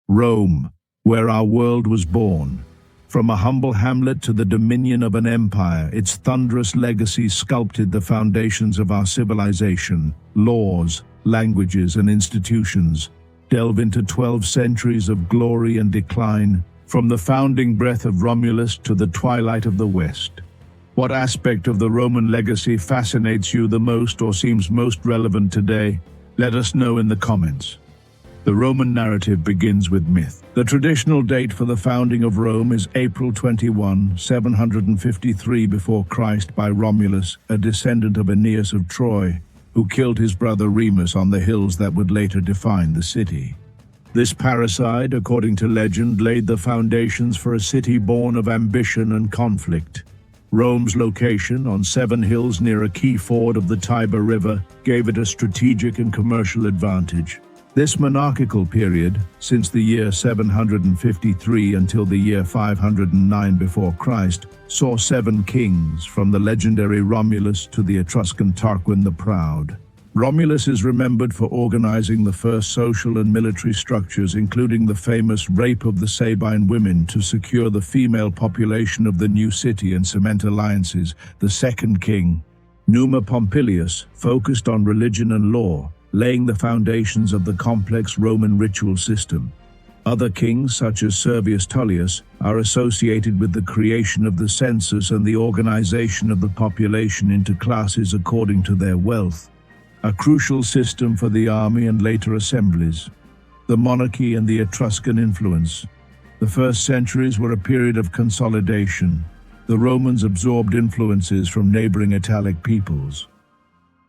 Rome, where our world was born. From a humble hamlet to the dominion of an empire, its thunderous legacy sculpted the foundations of our civilization, laws, languages, and institutions. Delve into 12 centuries of glory and decline, from the founding breath of Romulus to the twilight of the West. What aspect of the Roman legacy fascinates you the most or seems most relevant today? Let us know in the comments. The Roman narrative begins with myth. The traditional date for the founding of Rome is April 21, 753 before Christ by Romulus, a descendant of Aeneas of Troy, who killed his brother Remus on the hills that would later define the city. This parricide, according to legend, laid the foundations for a city born of ambition and conflict. Rome's location on 7 hills near a key ford of the Tiber River gave it a strategic and commercial advantage. This monarchical period, since the year 753 until the year 509 before Christ, saw 7 kings, from the legendary Romulus to the Etruscan Tarquin the Proud. Romulus is remembered for organizing the first social and military structures, including the famous rape of the Sabine women to secure the female population of the new city and cement alliances. The second king, Numa Pompilius, focused on religion and law, laying the foundations of the complex Roman ritual system. Other kings, such as Servius Tullius, are associated with the creation of the census and the organization of the population into classes according to their wealth, a crucial system for the army and later assemblies. The monarchy and the Etruscan influence. The first centuries were a period of consolidation. The Romans absorbed influences from neighboring Italic peoples,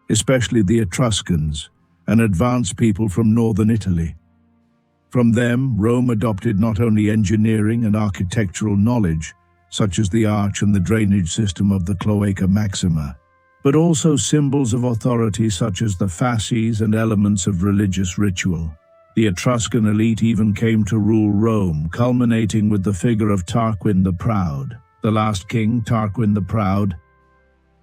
especially the Etruscans, an advanced people from northern Italy. From them, Rome adopted not only engineering and architectural knowledge, such as the arch and the drainage system of the Cloaca Maxima, but also symbols of authority such as the fasces and elements of religious ritual. The Etruscan elite even came to rule Rome, culminating with the figure of Tarquin the Proud. The last king, Tarquin the Proud,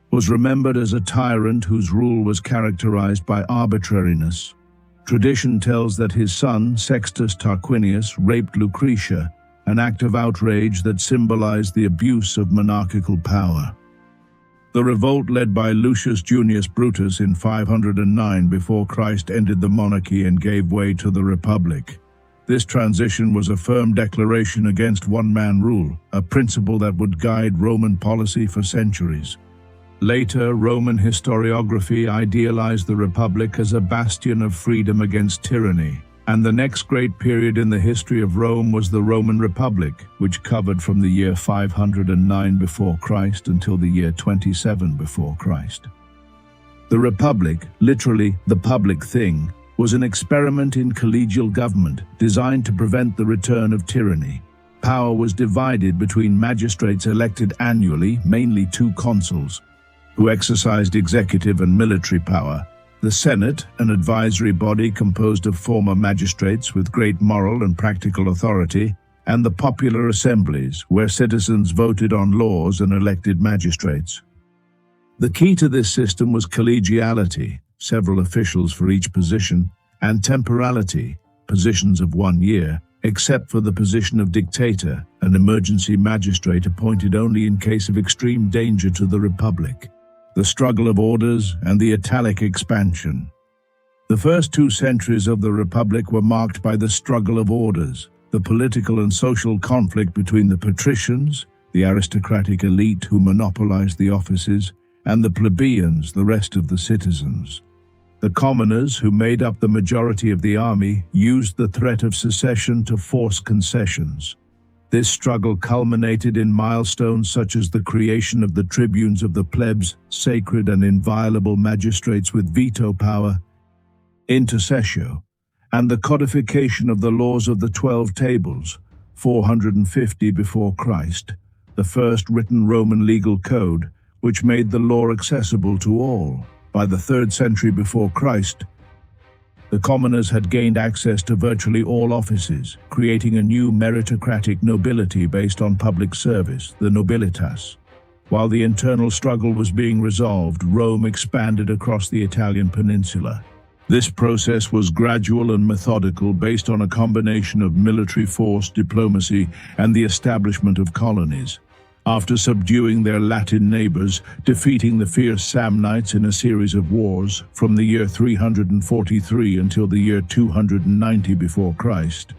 was remembered as a tyrant whose rule was characterized by arbitrariness. Tradition tells that his son, Sextus Tarquinius, raped Lucretia, an act of outrage that symbolized the abuse of monarchical power. The revolt led by Lucius Junius Brutus in 509 before Christ ended the monarchy and gave way to the Republic. This transition was a firm declaration against one-man rule, a principle that would guide Roman policy for centuries. Later, Roman historiography idealized the Republic as a bastion of freedom against tyranny, and the next great period in the history of Rome was the Roman Republic, which covered from the year 509 before Christ until the year 27 before Christ. The Republic, literally the public thing, was an experiment in collegial government designed to prevent the return of tyranny. Power was divided between magistrates elected annually, mainly 2 consuls, who exercised executive and military power, the Senate, an advisory body composed of former magistrates with great moral and practical authority, and the popular assemblies, where citizens voted on laws and elected magistrates. The key to this system was collegiality, several officials for each position, and temporality, positions of 1 year, except for the position of dictator, an emergency magistrate appointed only in case of extreme danger to the Republic. The struggle of orders and the Italic expansion. The first 2 centuries of the Republic were marked by the struggle of orders, the political and social conflict between the patricians, the aristocratic elite who monopolized the offices, and the plebeians, the rest of the citizens. The commoners, who made up the majority of the army, used the threat of secession to force concessions. This struggle culminated in milestones such as the creation of the tribunes of the plebs, sacred and inviolable magistrates with veto power, intercessio, and the codification of the laws of the 12 Tables, 450 before Christ, the first written Roman legal code, which made the law accessible to all. By the 3rd century before Christ, the commoners had gained access to virtually all offices, creating a new meritocratic nobility based on public service, the nobilitas. While the internal struggle was being resolved, Rome expanded across the Italian peninsula. This process was gradual and methodical, based on a combination of military force, diplomacy, and the establishment of colonies. After subduing their Latin neighbors, defeating the fierce Samnites in a series of wars from the year 343 until the year 290 before Christ,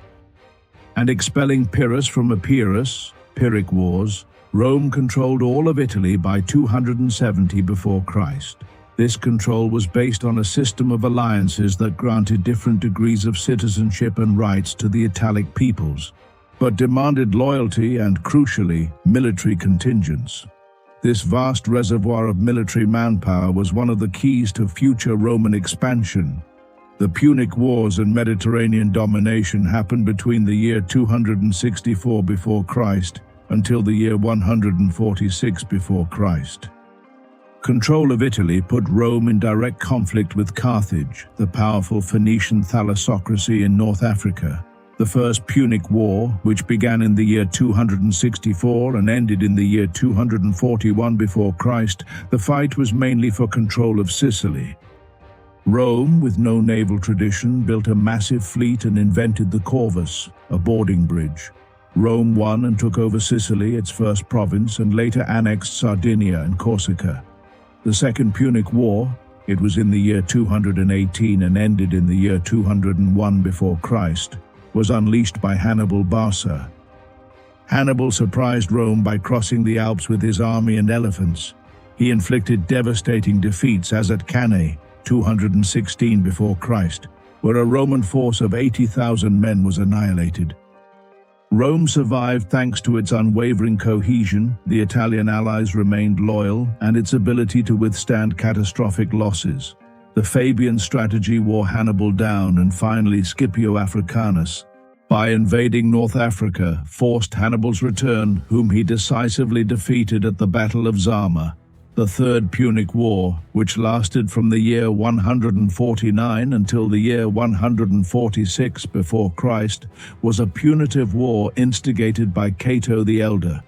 and expelling Pyrrhus from Epirus, Pyrrhic Wars, Rome controlled all of Italy by 270 before Christ. This control was based on a system of alliances that granted different degrees of citizenship and rights to the Italic peoples, but demanded loyalty and, crucially, military contingents. This vast reservoir of military manpower was one of the keys to future Roman expansion. The Punic Wars and Mediterranean domination happened between the year 264 before Christ until the year 146 before Christ. Control of Italy put Rome in direct conflict with Carthage, the powerful Phoenician thalassocracy in North Africa. The First Punic War, which began in the year 264 and ended in the year 241 before Christ, the fight was mainly for control of Sicily. Rome, with no naval tradition, built a massive fleet and invented the corvus, a boarding bridge. Rome won and took over Sicily, its first province, and later annexed Sardinia and Corsica. The Second Punic War, it was in the year 218 and ended in the year 201 before Christ, was unleashed by Hannibal Barca. Hannibal surprised Rome by crossing the Alps with his army and elephants. He inflicted devastating defeats, as at Cannae, 216 before Christ, where a Roman force of 80,000 men was annihilated. Rome survived thanks to its unwavering cohesion, the Italian allies remained loyal, and its ability to withstand catastrophic losses. The Fabian strategy wore Hannibal down, and finally Scipio Africanus, by invading North Africa, forced Hannibal's return, whom he decisively defeated at the Battle of Zama. The Third Punic War, which lasted from the year 149 until the year 146 before Christ, was a punitive war instigated by Cato the Elder.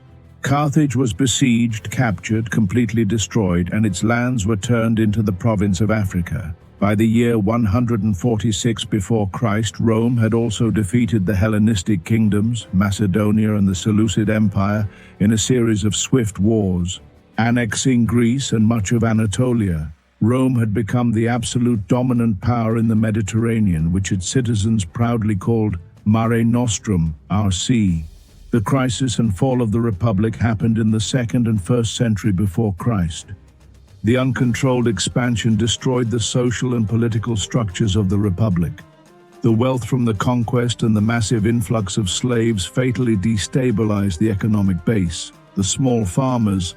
Carthage was besieged, captured, completely destroyed, and its lands were turned into the province of Africa. By the year 146 before Christ, Rome had also defeated the Hellenistic kingdoms, Macedonia and the Seleucid Empire, in a series of swift wars. Annexing Greece and much of Anatolia, Rome had become the absolute dominant power in the Mediterranean, which its citizens proudly called Mare Nostrum, our sea. The crisis and fall of the Republic happened in the 2nd and 1st century before Christ. The uncontrolled expansion destroyed the social and political structures of the Republic. The wealth from the conquest and the massive influx of slaves fatally destabilized the economic base. The small farmers,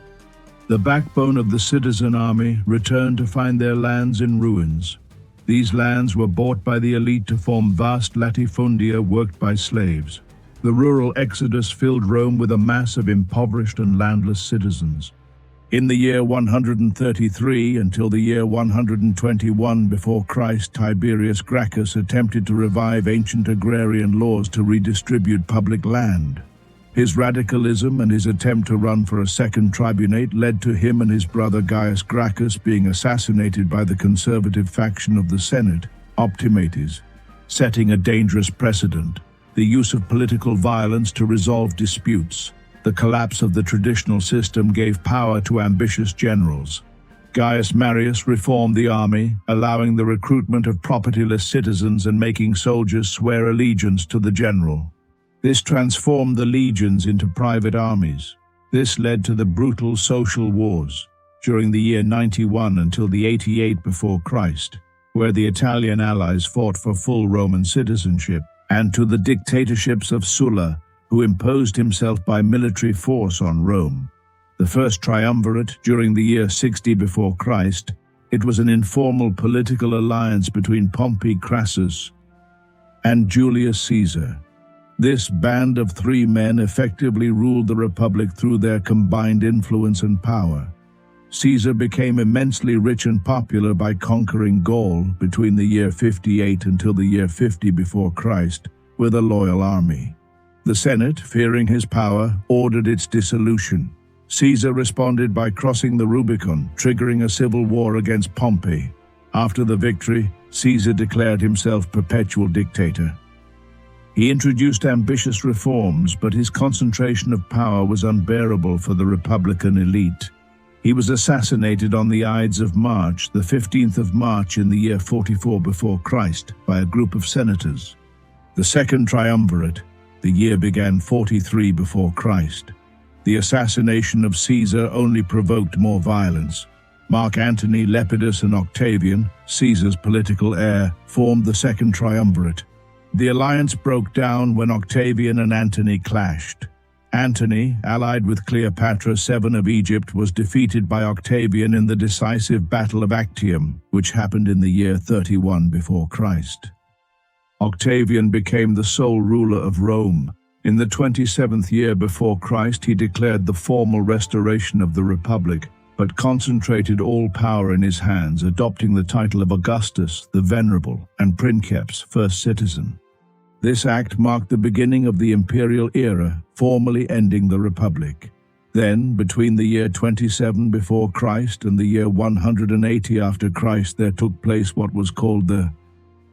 the backbone of the citizen army, returned to find their lands in ruins. These lands were bought by the elite to form vast latifundia worked by slaves. The rural exodus filled Rome with a mass of impoverished and landless citizens. In the year 133 until the year 121 before Christ, Tiberius Gracchus attempted to revive ancient agrarian laws to redistribute public land. His radicalism and his attempt to run for a second tribunate led to him and his brother Gaius Gracchus being assassinated by the conservative faction of the Senate, Optimates, setting a dangerous precedent. The use of political violence to resolve disputes. The collapse of the traditional system gave power to ambitious generals. Gaius Marius reformed the army, allowing the recruitment of propertyless citizens and making soldiers swear allegiance to the general. This transformed the legions into private armies. This led to the brutal social wars during the year 91 until the 88 before Christ, where the Italian allies fought for full Roman citizenship, and to the dictatorships of Sulla, who imposed himself by military force on Rome. The first triumvirate during the year 60 before Christ, it was an informal political alliance between Pompey Crassus and Julius Caesar. This band of three men effectively ruled the Republic through their combined influence and power. Caesar became immensely rich and popular by conquering Gaul between the year 58 until the year 50 before Christ with a loyal army. The Senate, fearing his power, ordered its dissolution. Caesar responded by crossing the Rubicon, triggering a civil war against Pompey. After the victory, Caesar declared himself perpetual dictator. He introduced ambitious reforms, but his concentration of power was unbearable for the Republican elite. He was assassinated on the Ides of March, the 15th of March in the year 44 before Christ, by a group of senators. The Second Triumvirate, the year began 43 before Christ. The assassination of Caesar only provoked more violence. Mark Antony, Lepidus, and Octavian, Caesar's political heir, formed the Second Triumvirate. The alliance broke down when Octavian and Antony clashed. Antony, allied with Cleopatra VII of Egypt, was defeated by Octavian in the decisive Battle of Actium, which happened in the year 31 before Christ. Octavian became the sole ruler of Rome. In the 27th year before Christ, he declared the formal restoration of the Republic, but concentrated all power in his hands, adopting the title of Augustus, the Venerable, and Princeps, first citizen. This act marked the beginning of the imperial era, formally ending the Republic. Then, between the year 27 before Christ and the year 180 after Christ, there took place what was called the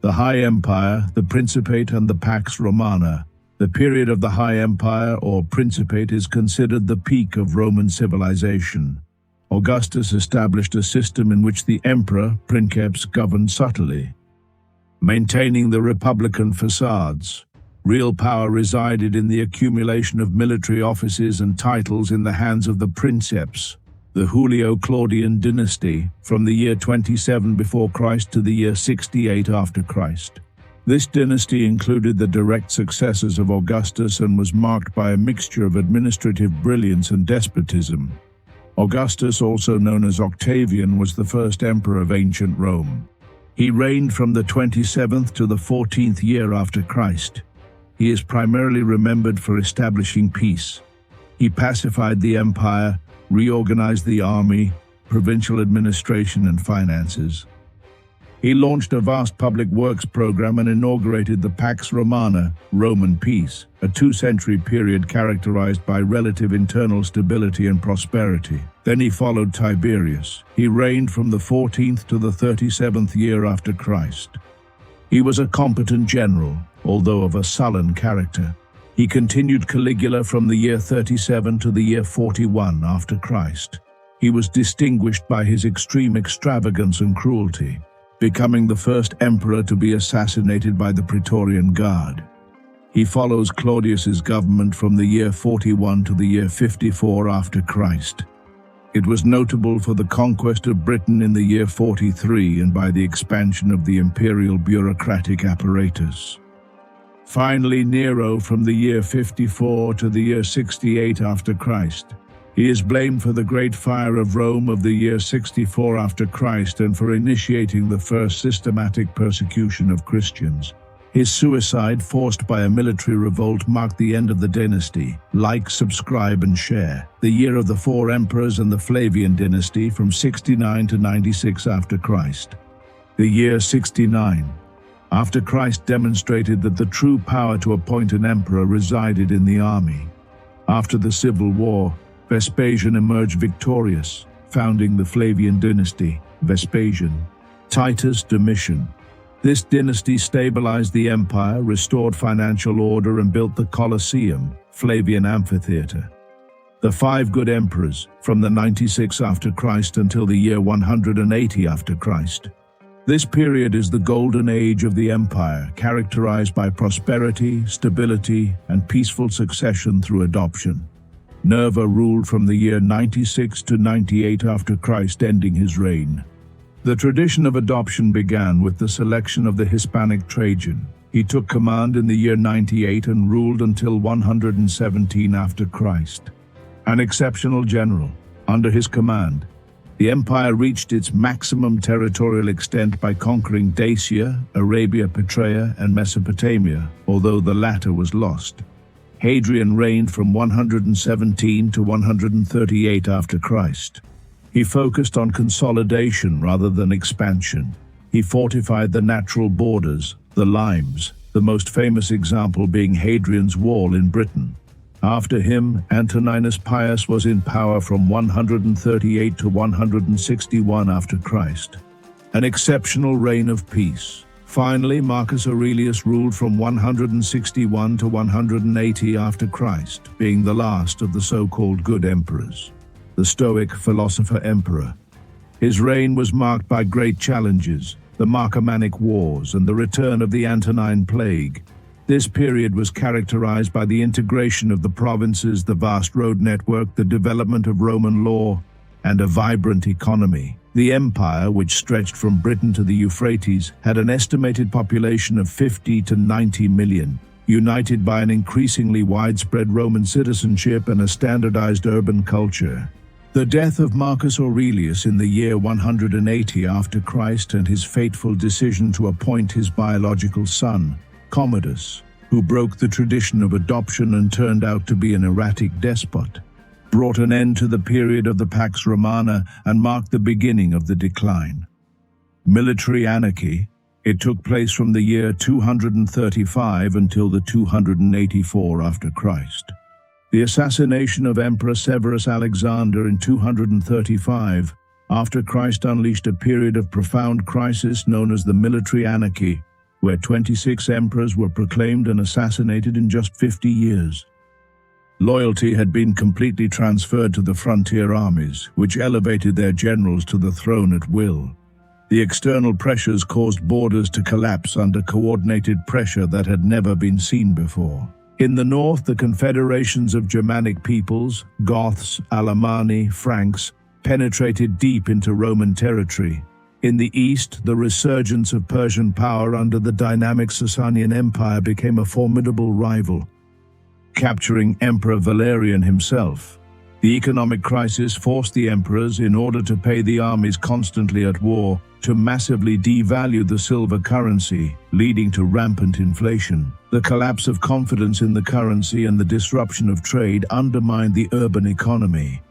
High Empire, the Principate, and the Pax Romana. The period of the High Empire, or Principate, is considered the peak of Roman civilization. Augustus established a system in which the emperor, Princeps, governed subtly, maintaining the republican facades. Real power resided in the accumulation of military offices and titles in the hands of the Princeps. The Julio-Claudian dynasty, from the year 27 before Christ to the year 68 after Christ. This dynasty included the direct successors of Augustus and was marked by a mixture of administrative brilliance and despotism. Augustus, also known as Octavian, was the first emperor of ancient Rome. He reigned from the 27th to the 14th year after Christ. He is primarily remembered for establishing peace. He pacified the empire, reorganized the army, provincial administration, and finances. He launched a vast public works program and inaugurated the Pax Romana, Roman peace, a 2-century period characterized by relative internal stability and prosperity. Then he followed Tiberius. He reigned from the 14th to the 37th year after Christ. He was a competent general, although of a sullen character. He continued Caligula from the year 37 to the year 41 after Christ. He was distinguished by his extreme extravagance and cruelty, becoming the first emperor to be assassinated by the Praetorian Guard. He follows Claudius's government from the year 41 to the year 54 after Christ. It was notable for the conquest of Britain in the year 43 and by the expansion of the imperial bureaucratic apparatus. Finally, Nero from the year 54 to the year 68 after Christ. He is blamed for the Great Fire of Rome of the year 64 after Christ and for initiating the first systematic persecution of Christians. His suicide, forced by a military revolt, marked the end of the dynasty. Like, subscribe, and share. The year of the 4 emperors and the Flavian dynasty from 69 to 96 after Christ. The year 69 after Christ demonstrated that the true power to appoint an emperor resided in the army. After the civil war, Vespasian emerged victorious, founding the Flavian dynasty. Vespasian, Titus, Domitian. This dynasty stabilized the empire, restored financial order, and built the Colosseum, Flavian amphitheater. The 5 good emperors, from the 96 after Christ until the year 180 after Christ. This period is the golden age of the empire, characterized by prosperity, stability, and peaceful succession through adoption. Nerva ruled from the year 96 to 98 after Christ, ending his reign. The tradition of adoption began with the selection of the Hispanic Trajan. He took command in the year 98 and ruled until 117 after Christ. An exceptional general. Under his command, the empire reached its maximum territorial extent by conquering Dacia, Arabia, Petraea, and Mesopotamia, although the latter was lost. Hadrian reigned from 117 to 138 after Christ. He focused on consolidation rather than expansion. He fortified the natural borders, the limes, the most famous example being Hadrian's Wall in Britain. After him, Antoninus Pius was in power from 138 to 161 after Christ. An exceptional reign of peace. Finally, Marcus Aurelius ruled from 161 to 180 after Christ, being the last of the so-called good emperors, the Stoic philosopher-emperor. His reign was marked by great challenges, the Marcomannic Wars and the return of the Antonine Plague. This period was characterized by the integration of the provinces, the vast road network, the development of Roman law, and a vibrant economy. The empire, which stretched from Britain to the Euphrates, had an estimated population of 50 to 90 million, united by an increasingly widespread Roman citizenship and a standardized urban culture. The death of Marcus Aurelius in the year 180 after Christ and his fateful decision to appoint his biological son, Commodus, who broke the tradition of adoption and turned out to be an erratic despot, brought an end to the period of the Pax Romana and marked the beginning of the decline. Military anarchy. It took place from the year 235 until the 284 after Christ. The assassination of Emperor Severus Alexander in 235 after Christ unleashed a period of profound crisis known as the military anarchy, where 26 emperors were proclaimed and assassinated in just 50 years. Loyalty had been completely transferred to the frontier armies, which elevated their generals to the throne at will. The external pressures caused borders to collapse under coordinated pressure that had never been seen before. In the north, the confederations of Germanic peoples, Goths, Alemanni, Franks, penetrated deep into Roman territory. In the east, the resurgence of Persian power under the dynamic Sasanian Empire became a formidable rival, capturing Emperor Valerian himself. The economic crisis forced the emperors, in order to pay the armies constantly at war, to massively devalue the silver currency, leading to rampant inflation. The collapse of confidence in the currency and the disruption of trade undermined the urban economy.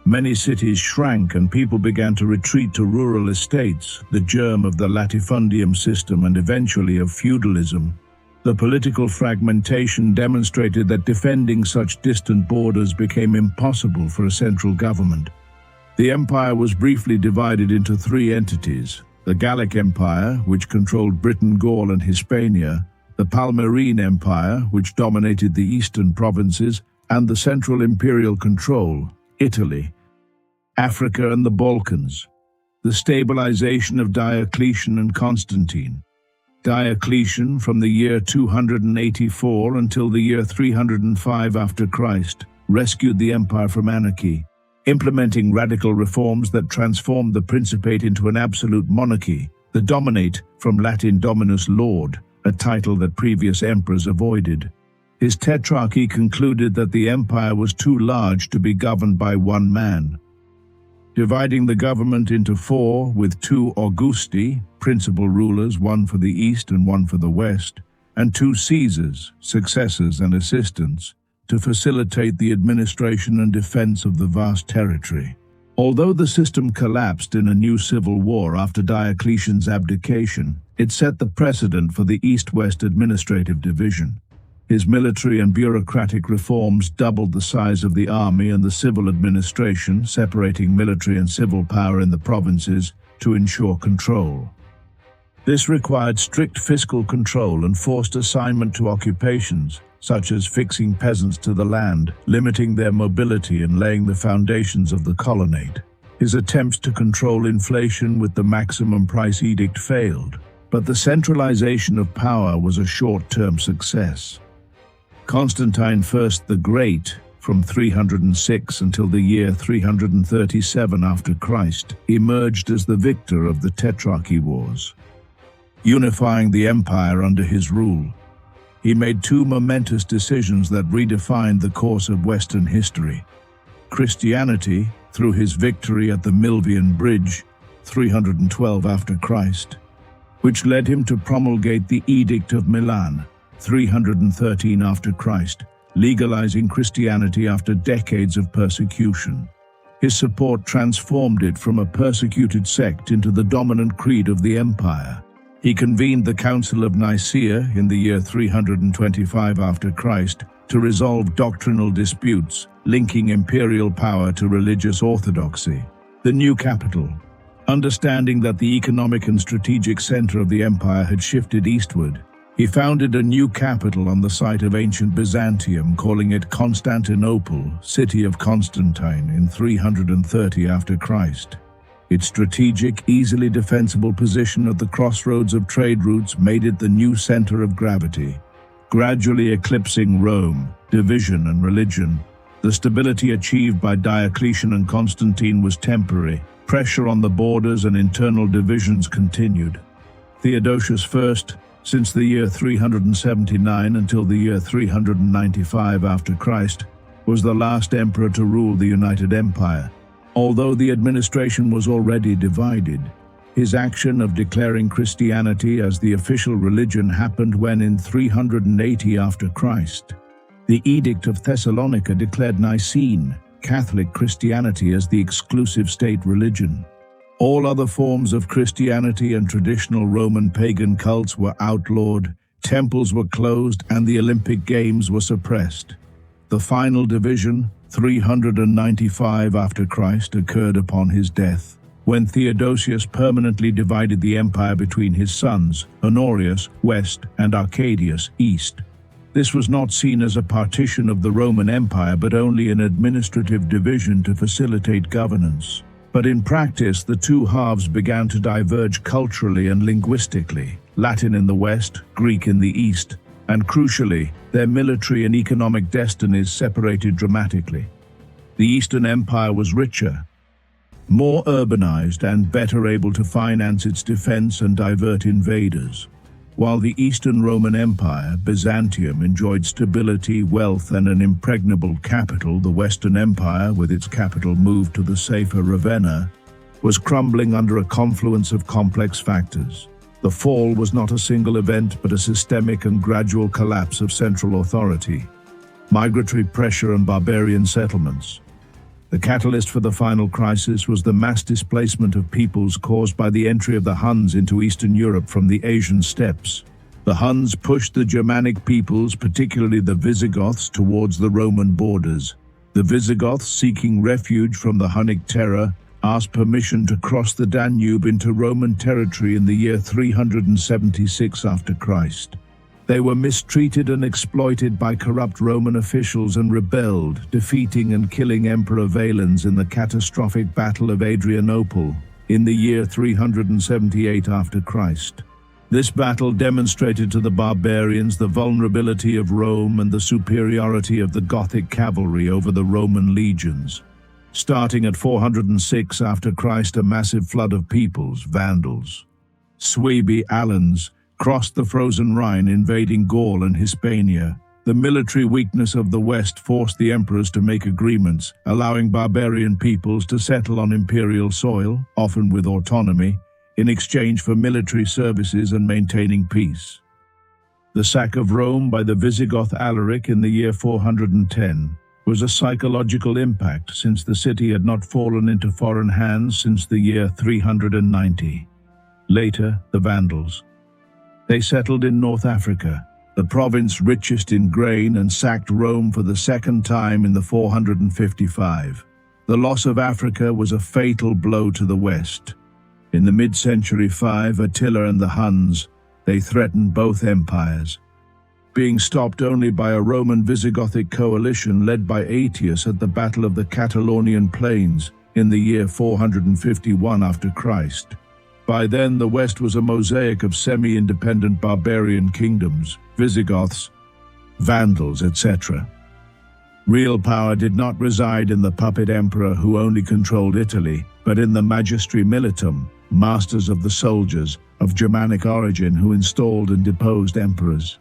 Many cities shrank and people began to retreat to rural estates, the germ of the latifundium system and eventually of feudalism. The political fragmentation demonstrated that defending such distant borders became impossible for a central government. The empire was briefly divided into three entities: the Gallic Empire, which controlled Britain, Gaul, and Hispania; the Palmyrene Empire, which dominated the eastern provinces; and the Central Imperial Control, Italy, Africa, and the Balkans. The stabilization of Diocletian and Constantine. Diocletian, from the year 284 until the year 305 after Christ, rescued the empire from anarchy, implementing radical reforms that transformed the Principate into an absolute monarchy, the Dominate, from Latin dominus lord, a title that previous emperors avoided. His tetrarchy concluded that the empire was too large to be governed by one man, dividing the government into four, with two Augusti, principal rulers, one for the east and one for the west, and two Caesars, successors and assistants, to facilitate the administration and defense of the vast territory. Although the system collapsed in a new civil war after Diocletian's abdication, it set the precedent for the east-west administrative division. His military and bureaucratic reforms doubled the size of the army and the civil administration, separating military and civil power in the provinces to ensure control. This required strict fiscal control and forced assignment to occupations, such as fixing peasants to the land, limiting their mobility and laying the foundations of the colonnade. His attempts to control inflation with the maximum price edict failed, but the centralization of power was a short-term success. Constantine I the Great, from 306 until the year 337 after Christ, emerged as the victor of the Tetrarchy Wars, unifying the empire under his rule. He made two momentous decisions that redefined the course of Western history: Christianity, through his victory at the Milvian Bridge, 312 after Christ, which led him to promulgate the Edict of Milan, 313 after Christ, legalizing Christianity after decades of persecution. His support transformed it from a persecuted sect into the dominant creed of the empire. He convened the Council of Nicaea in the year 325 after Christ to resolve doctrinal disputes, linking imperial power to religious orthodoxy. The new capital. Understanding that the economic and strategic center of the empire had shifted eastward, he founded a new capital on the site of ancient Byzantium, calling it Constantinople, city of Constantine, in 330 after Christ. Its strategic, easily defensible position at the crossroads of trade routes made it the new center of gravity. Gradually eclipsing Rome, division and religion, the stability achieved by Diocletian and Constantine was temporary. Pressure on the borders and internal divisions continued. Theodosius I, since the year 379 until the year 395 after Christ, was the last emperor to rule the United Empire. Although the administration was already divided, his action of declaring Christianity as the official religion happened when in 380 after Christ, the Edict of Thessalonica declared Nicene, Catholic Christianity as the exclusive state religion. All other forms of Christianity and traditional Roman pagan cults were outlawed, temples were closed, and the Olympic Games were suppressed. The final division, 395 after Christ, occurred upon his death, when Theodosius permanently divided the empire between his sons, Honorius, west, and Arcadius, east. This was not seen as a partition of the Roman Empire, but only an administrative division to facilitate governance. But in practice, the two halves began to diverge culturally and linguistically, Latin in the west, Greek in the east, and crucially, their military and economic destinies separated dramatically. The Eastern Empire was richer, more urbanized, and better able to finance its defense and divert invaders, while the Eastern Roman Empire, Byzantium, enjoyed stability, wealth, and an impregnable capital. The Western Empire, with its capital moved to the safer Ravenna, was crumbling under a confluence of complex factors. The fall was not a single event, but a systemic and gradual collapse of central authority, migratory pressure, and barbarian settlements. The catalyst for the final crisis was the mass displacement of peoples caused by the entry of the Huns into Eastern Europe from the Asian steppes. The Huns pushed the Germanic peoples, particularly the Visigoths, towards the Roman borders. The Visigoths, seeking refuge from the Hunnic terror, asked permission to cross the Danube into Roman territory in the year 376 after Christ. They were mistreated and exploited by corrupt Roman officials and rebelled, defeating and killing Emperor Valens in the catastrophic Battle of Adrianople in the year 378 after Christ. This battle demonstrated to the barbarians the vulnerability of Rome and the superiority of the Gothic cavalry over the Roman legions. Starting at 406 after Christ, a massive flood of peoples, Vandals, Suebi, Alans, crossed the frozen Rhine, invading Gaul and Hispania. The military weakness of the West forced the emperors to make agreements, allowing barbarian peoples to settle on imperial soil, often with autonomy, in exchange for military services and maintaining peace. The sack of Rome by the Visigoth Alaric in the year 410 was a psychological impact, since the city had not fallen into foreign hands since the year 390. Later, the Vandals. They settled in North Africa, the province richest in grain, and sacked Rome for the second time in the 455. The loss of Africa was a fatal blow to the West. In the mid-century 5, Attila and the Huns, they threatened both empires, being stopped only by a Roman Visigothic coalition led by Aetius at the Battle of the Catalonian Plains in the year 451 after Christ. By then, the West was a mosaic of semi-independent barbarian kingdoms, Visigoths, Vandals, etc. Real power did not reside in the puppet emperor who only controlled Italy, but in the magistri militum, masters of the soldiers, of Germanic origin who installed and deposed emperors.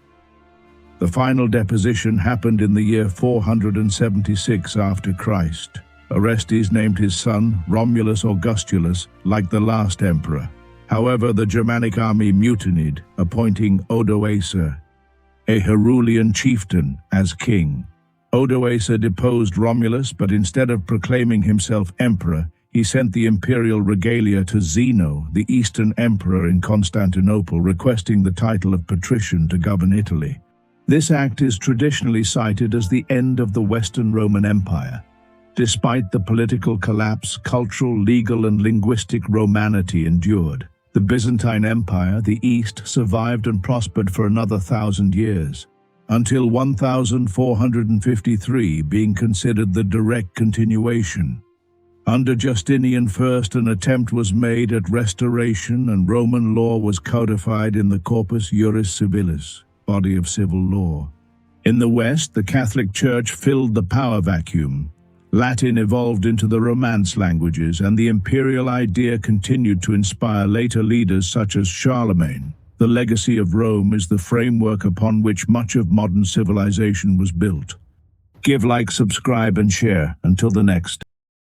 The final deposition happened in the year 476 after Christ. Orestes named his son Romulus Augustulus, like the last emperor. However, the Germanic army mutinied, appointing Odoacer, a Herulian chieftain, as king. Odoacer deposed Romulus, but instead of proclaiming himself emperor, he sent the imperial regalia to Zeno, the Eastern emperor in Constantinople, requesting the title of patrician to govern Italy. This act is traditionally cited as the end of the Western Roman Empire. Despite the political collapse, cultural, legal, and linguistic Romanity endured. The Byzantine Empire, the East, survived and prospered for another 1,000 years, until 1453 being considered the direct continuation. Under Justinian I, an attempt was made at restoration, and Roman law was codified in the Corpus Juris Civilis, body of civil law. In the West, the Catholic Church filled the power vacuum. Latin evolved into the Romance languages, and the imperial idea continued to inspire later leaders such as Charlemagne. The legacy of Rome is the framework upon which much of modern civilization was built. Give, like, subscribe, and share. Until the next.